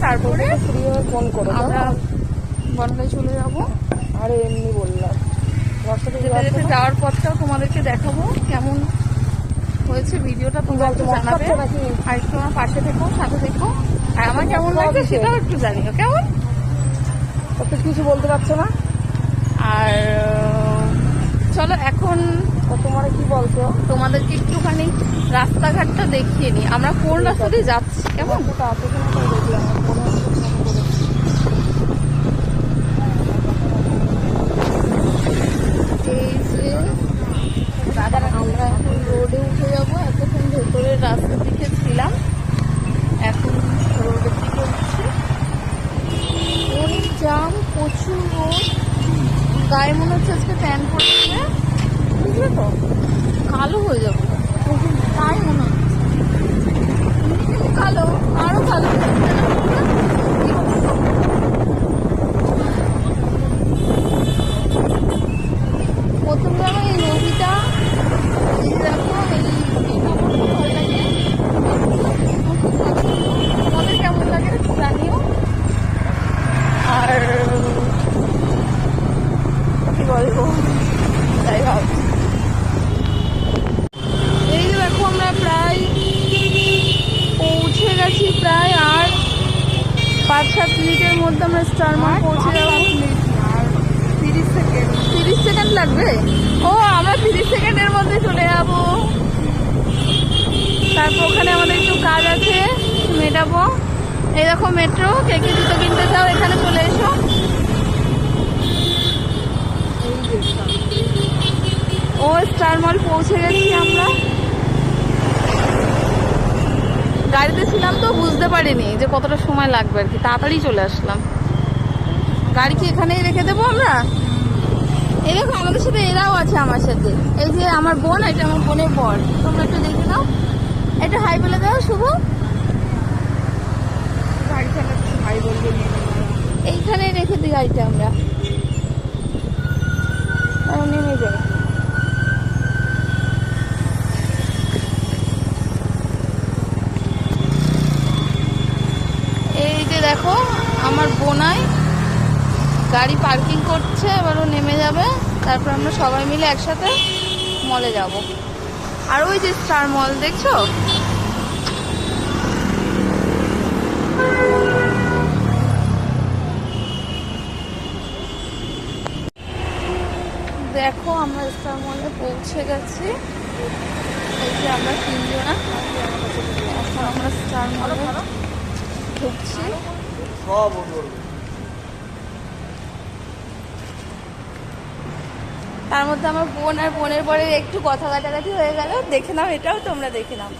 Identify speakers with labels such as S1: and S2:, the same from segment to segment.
S1: তারপরে
S2: ফ্রি হয়ে ফোন করো,
S1: আমরা বনগাঁয় চলে যাবো।
S2: আর এমনি বললাম
S1: যেতে যেতে যাওয়ার পথটাও তোমাদেরকে দেখাবো কেমন হয়েছে ভিডিওটা, তোমরা একটু জানাবে। আর একটু আমার পাশে থেকো, সাথে থেকো, আর আমার কেমন লাগছে সেটাও একটু জানিও। কেমন
S2: তো কিছু বলতে পারছো না।
S1: আর চলো এখন
S2: তোমার কি বলছো,
S1: তোমাদেরকে একটুখানি রাস্তাঘাটটা দেখিয়ে নিই, আমরা কোন রাস্তা দিয়ে যাচ্ছি। কেমন এই যে আমরা এখন রোডে উঠে যাবো। এতক্ষণ ভেতরের রাস্তার দিকে ছিলাম, এখন রোডের দিকে উঠছি। অনেক জাম, প্রচুর রোদ, গায়ে মনে হচ্ছে আজকে প্যান পড়ছে, বুঝলে তো, কালো হয়ে যাবো তাই মনে হচ্ছে। কালো, আরো কালো। প্রথম জানো এই নদীটা দেখো, ভালো লাগে। তোমাদের কেমন লাগে জানিও। আর কি বলবো, তাই ভাবছি। এই যে দেখো আমরা প্রায় পৌঁছে গেছি, প্রায় আর 5-7 মিনিটের মধ্যে আমরা স্টার মল পৌঁছে যাবো। 30 সেকেন্ড লাগবে। ও আমরা 30 সেকেন্ডের মধ্যে চলে যাবো। তারপর ওখানে আমাদের একটু কাজ আছে, মেটাবো। এই দেখো মেট্রো, কে কে জুতো কিনতে চাও এখানে চলে এসো। ও স্টার মল পৌঁছে গেছি আমরা। গাড়িতে ছিলাম তো বুঝতে পারিনি যে কতটা সময় লাগবে আর কি, তাড়াতাড়ি চলে আসলাম। গাড়ি কি এখানেই রেখে দেবো আমরা? এই দেখো আমাদের সাথে এরাও আছে, আমার সাথে। এই যে আমার বোন, এটা আমার বোনের বর। তোমরা একটু দেখে নাও, এটা হাই বলে দাও। শুভ
S2: গাড়ি চালাচ্ছি, ভাই বলবে
S1: এইখানে রেখে দিই গাড়িটা, আমরা নেমে যাই। এই যে দেখো আমার বোনাই গাড়ি পার্কিং করছে, এবার ও নেমে যাবে। তারপর আমরা সবাই মিলে একসাথে মলে যাব। আর ওই যে স্টার মল দেখছো, দেখো আমরা স্টার মলে পৌঁছে গেছি। এই যে আমরা 3 জনা এখন আমরা স্টার মলে ঢুকছি। তার মধ্যে আমার বোন আর বোনের পরে একটু কথা কাটাকাটি হয়ে গেল। দেখে নাও, এটাও তোমরা দেখে নাও।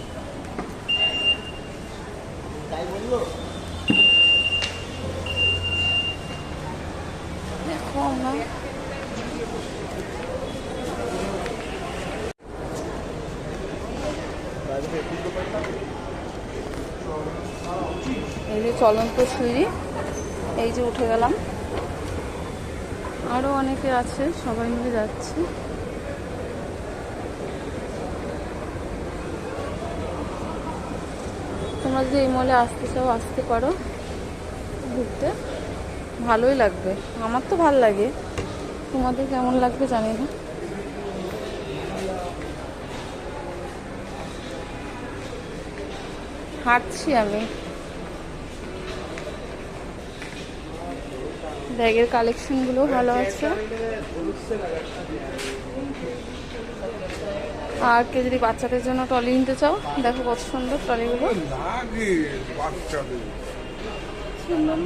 S1: দেখো আমরা এই যে চলন্ত সিঁড়ি, এই যে উঠে গেলাম। আরো অনেকে আছে, সবাই মিলে যাচ্ছি। তোমরা যদি এই মলে আসতে চাও আসতে পারো, ঘুরতে ভালোই লাগবে। আমার তো ভালো লাগে, তোমাদের কেমন লাগবে জানি না। হাঁটছি আমি। ব্যাগের কালেকশনগুলো ভালো আছে। আর কেউ যদি বাচ্চাদের জন্য ট্রলি নিতে চাও, দেখো কত সুন্দর ট্রলিগুলো। সুন্দর,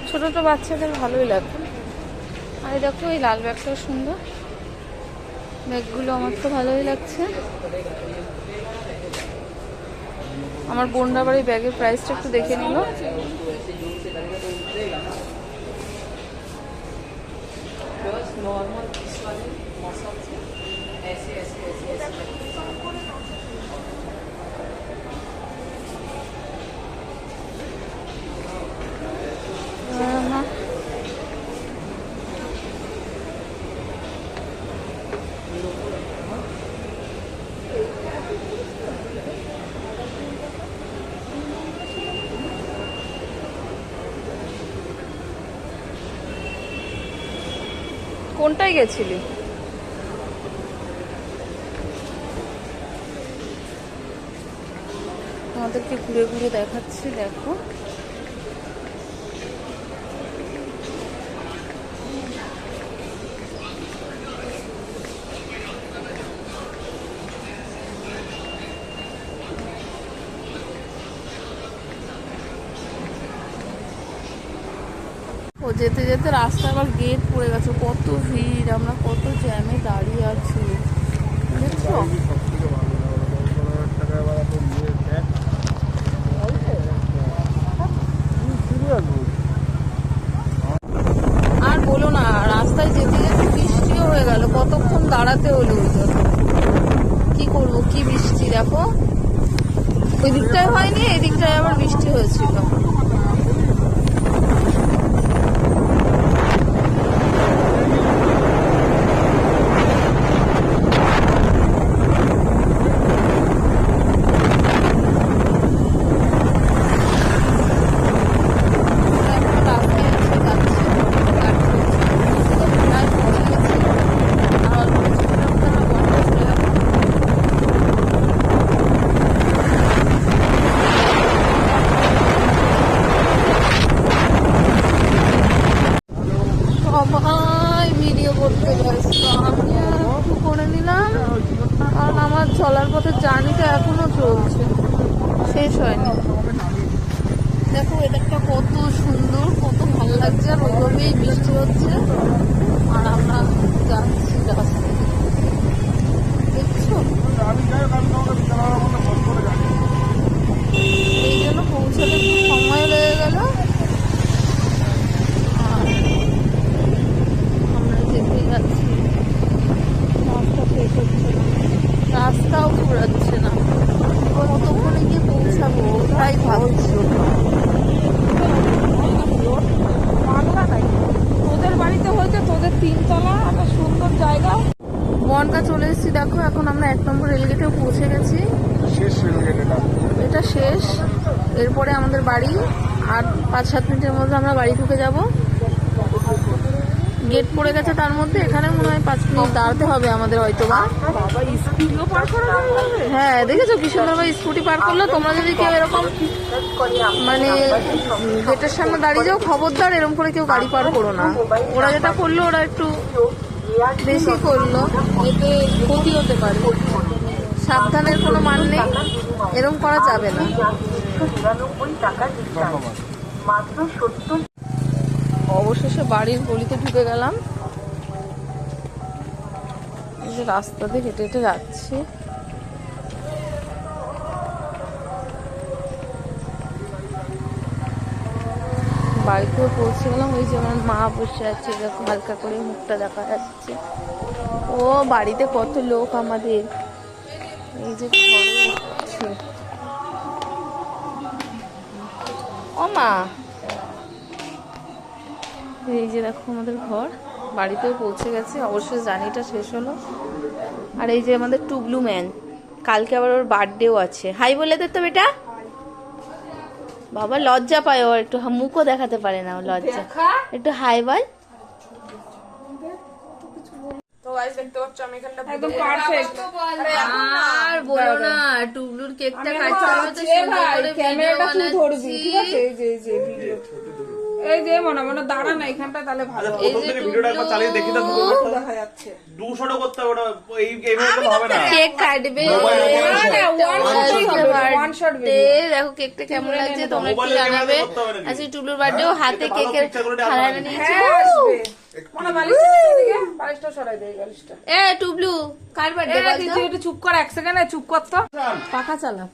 S1: ছোট ছোট বাচ্চাদের ভালোই লাগবে। আর দেখো এই লাল ব্যাগটাও সুন্দর, ব্যাগগুলো আমার তো ভালোই লাগছে। আমার বোনরা আবার এই ব্যাগের প্রাইসটা একটু দেখে নিল। কোনটায় গেছিলি? আমাদেরকে ঘুরে ঘুরে দেখাচ্ছি, দেখো। ও যেতে যেতে রাস্তা আবার গেট পড়ে গেছে, কত ভিড়, আমরা কত জ্যামে দাঁড়িয়ে আছি দেখছো। আর বলো না, রাস্তায় যেতে যেতে বৃষ্টিও হয়ে গেল, কতক্ষণ দাঁড়াতে হলো ওই জন্য। কি করবো, কি বৃষ্টি দেখো, ওই দিকটায় হয়নি, এই দিকটায় আবার বৃষ্টি হয়েছিল। সবাই ভিডিও করতে ব্যস্ত, আমি একটু করে নিলাম, কারণ আমার চলার পথে জার্নিটা এখনো চলছে, শেষ হয়নি। দেখো এটা কত সুন্দর, কত ভালো লাগছে, আর ওইভাবেই বৃষ্টি হচ্ছে আর আমরা যাচ্ছি রাস্তায়, দেখছো। এই জন্য পৌঁছাতে একটু সময় লেগে গেল, আর আমরা যেতে যাচ্ছি, রাস্তা শেষ হচ্ছে না, রাস্তাও ঘুরাচ্ছে না, কতক্ষণে গিয়ে পৌঁছাবো তাই ভাবছি।
S2: তোদের বাড়িতে হয়েছে, তোদের 3 তলা একটা সুন্দর জায়গা।
S1: বনগা চলে এসেছি, দেখো এখন আমরা 1 নম্বর রেলগেটেও পৌঁছে গেছি।
S3: শেষ রেলগেট
S1: এটা শেষ, এরপরে আমাদের বাড়ি, আর 5-7 মিনিটের মধ্যে আমরা বাড়ি ঢুকে যাব। গেট পড়ে গেছে, তার মধ্যে এখানে মনে হয় 5 মিনিট দাঁড়াতে হবে আমাদের হয়তো বা।
S2: বাবা, স্কুলও পার করে যাবে।
S1: হ্যাঁ দেখেছো কি সুন্দরভাবে স্কুটি পার করলো। তোমরা যদি কেউ এরকম মানে গেটের সামনে দাঁড়িয়ে যাও, খবরদার এরকম করে কেউ গাড়ি পার করো না। ওরা যেটা করলো, ওরা একটু বেশি করলো, এতে ক্ষতি হতে পারে, সাবধানের কোনো মান নেই, এরকম করা যাবে না। অবশেষে বাড়ির গলিতে ঢুকে গেলাম, এই যে রাস্তা দিয়ে হেঁটে হেঁটে যাচ্ছি। বাড়িতেও পৌঁছে গেলাম, ওই যে আমার মা বসে আছে, দেখো হালকা করে মুখটা দেখা যাচ্ছে। ও বাড়িতে কত লোক আমাদের, এই যে ঘরে আছে। ও মা, এই যে দেখো আমাদের ঘর, বাড়িতেও পৌঁছে গেছে, অবশ্যই জার্নিটা শেষ হলো। আর এই যে আমাদের টুবলু ম্যান, কালকে আবার ওর বার্থডেও আছে। হাই বলে দে তো বেটা। বাবা লজ্জা পায়, ও একটু মুখও দেখাতে পারে না, ও লজ্জা। একটু হাই বল।
S2: তো গাইস দেখতে পাচ্ছ আমি এখানটা একদম পারফেক্ট।
S1: আর বলো না, টুবলুর কেকটা কাটতে হবে তো সুন্দর করে
S2: ক্যামেরাটা তুই
S1: ভিডিও
S2: ধরবি, ঠিক
S1: বানাচ্ছি।
S2: আছে? এই যে ভিডিও, এই যে মনে মনে দাঁড়া না এখানটা, তাহলে ভালো হবে।
S1: এই যে
S3: ভিডিওটা একবার চালিয়ে দেখি তো,
S2: দেখা যাচ্ছে
S3: 200টা করতে হবে ওটা, এইভাবে তো হবে না।
S1: কেক কাটবে,
S2: ওয়ান শট
S1: দেখো কেকটা কেমন লাগছে তোমরা একটু জানাবে। আজকে টুবলুর বার্থডে, হাতে কেকের থালাটা নিয়েছে।
S2: মনে বালিশটা বালিশটা সরাই দেই, বালিশটা।
S1: এ টুবলু কার বার্থডে বল তো?
S2: তুই একটু চুপ কর, 1 সেকেন্ড চুপ কর তো।
S1: পাখা চালা।